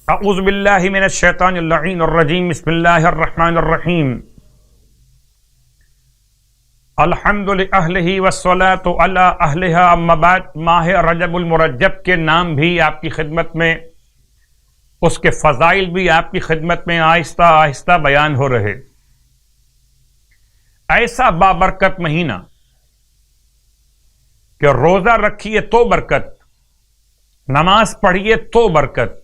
اعوذ باللہ من الشیطان اللعین الرجیم بسم اللہ الرحمن الرحیم الحمد لأہلہ والصلاة علی اہلہا اما بعد۔ ماہ رجب المرجب کے نام بھی آپ کی خدمت میں، اس کے فضائل بھی آپ کی خدمت میں آہستہ آہستہ بیان ہو رہے۔ ایسا بابرکت مہینہ کہ روزہ رکھیے تو برکت، نماز پڑھیے تو برکت،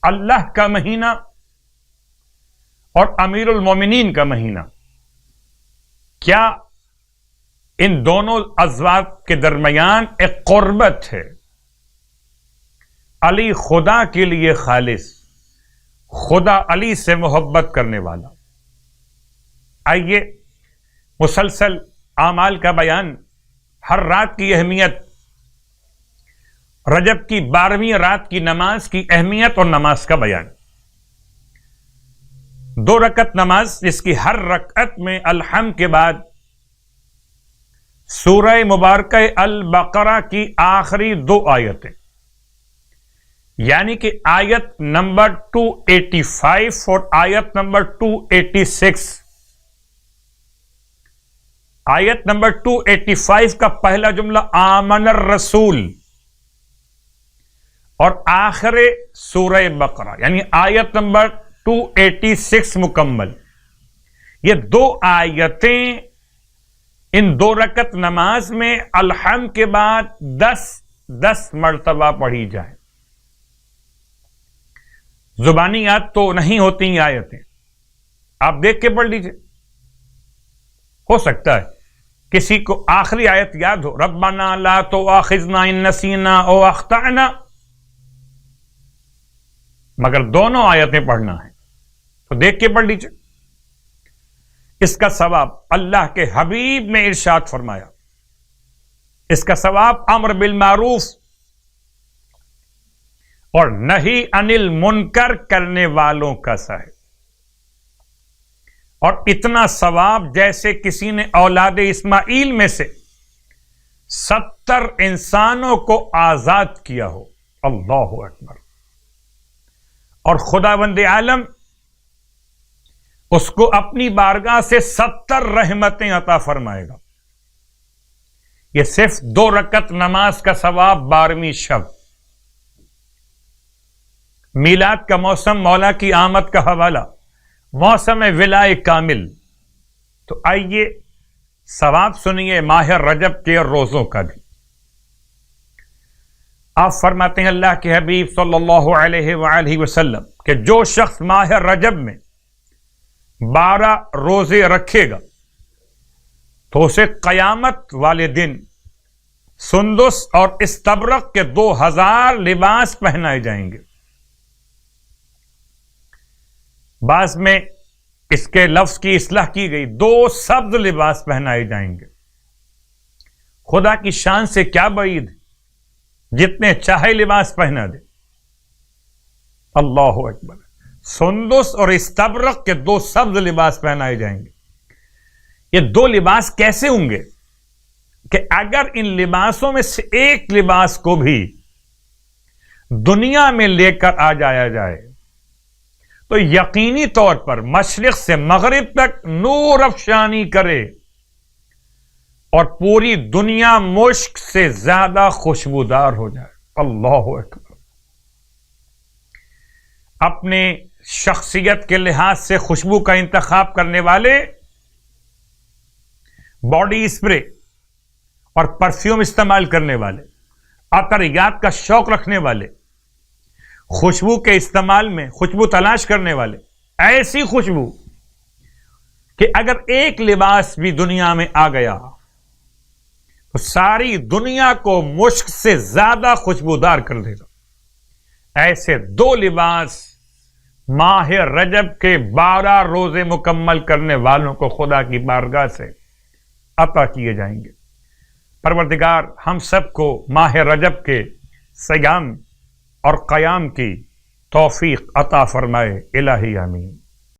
اللہ کا مہینہ اور امیر المومنین کا مہینہ، کیا ان دونوں ازواج کے درمیان ایک قربت ہے؟ علی خدا کے لیے خالص، خدا علی سے محبت کرنے والا۔ آئیے مسلسل اعمال کا بیان، ہر رات کی اہمیت، رجب کی 12ویں رات کی نماز کی اہمیت اور نماز کا بیان۔ 2 رکعت نماز جس کی ہر رکعت میں الحمد کے بعد سورہ مبارکہ البقرہ کی آخری 2 آیتیں، یعنی کہ آیت نمبر 285 اور آیت نمبر 286۔ آیت نمبر 285 کا پہلا جملہ آمن الرسول اور آخر سورہ بقرہ یعنی آیت نمبر 286 مکمل۔ یہ 2 آیتیں ان 2 رکعت نماز میں الحمد کے بعد 10 مرتبہ پڑھی جائیں۔ زبانی یاد تو نہیں ہوتی یہ آیتیں، آپ دیکھ کے پڑھ لیجئے۔ ہو سکتا ہے کسی کو آخری آیت یاد ہو، ربنا لا تؤاخذنا ان نسینا او اخطأنا، مگر دونوں آیتیں پڑھنا ہے تو دیکھ کے پڑھ لیجئے۔ اس کا ثواب اللہ کے حبیب نے ارشاد فرمایا، اس کا ثواب امر بالمعروف اور نہی عن المنکر کرنے والوں کا سا ہے، اور اتنا ثواب جیسے کسی نے اولاد اسماعیل میں سے 70 انسانوں کو آزاد کیا ہو۔ اللہ اکبر۔ اور خداوند عالم اس کو اپنی بارگاہ سے 70 رحمتیں عطا فرمائے گا۔ یہ صرف 2 رکعت نماز کا ثواب 12ویں شب۔ میلاد کا موسم، مولا کی آمد کا حوالہ، موسم ولائے کامل۔ تو آئیے ثواب سنیے ماہ رجب کے روزوں کا بھی۔ آپ فرماتے ہیں اللہ کے حبیب صلی اللہ علیہ وآلہ وسلم کہ جو شخص ماہ رجب میں 12 روزے رکھے گا تو اسے قیامت والے دن سندس اور استبرق کے 2000 لباس پہنائے جائیں گے۔ بعض میں اس کے لفظ کی اصلاح کی گئی، 2 سبز لباس پہنائے جائیں گے۔ خدا کی شان سے کیا بعید ہے، جتنے چاہے لباس پہنا دے۔ اللہ اکبر۔ سندس اور استبرق کے 2 سبز لباس پہنائے جائیں گے۔ یہ 2 لباس کیسے ہوں گے کہ اگر ان لباسوں میں سے ایک لباس کو بھی دنیا میں لے کر آ جایا جائے تو یقینی طور پر مشرق سے مغرب تک نور افشانی کرے اور پوری دنیا مشک سے زیادہ خوشبودار ہو جائے۔ اللہ اکبر۔ اپنے شخصیت کے لحاظ سے خوشبو کا انتخاب کرنے والے، باڈی اسپرے اور پرفیوم استعمال کرنے والے، عطریات کا شوق رکھنے والے، خوشبو کے استعمال میں خوشبو تلاش کرنے والے، ایسی خوشبو کہ اگر ایک لباس بھی دنیا میں آ گیا تو ساری دنیا کو مشک سے زیادہ خوشبودار کر دے گا۔ ایسے 2 لباس ماہ رجب کے 12 روزے مکمل کرنے والوں کو خدا کی بارگاہ سے عطا کیے جائیں گے۔ پروردگار ہم سب کو ماہ رجب کے صیام اور قیام کی توفیق عطا فرمائے۔ الہی آمین۔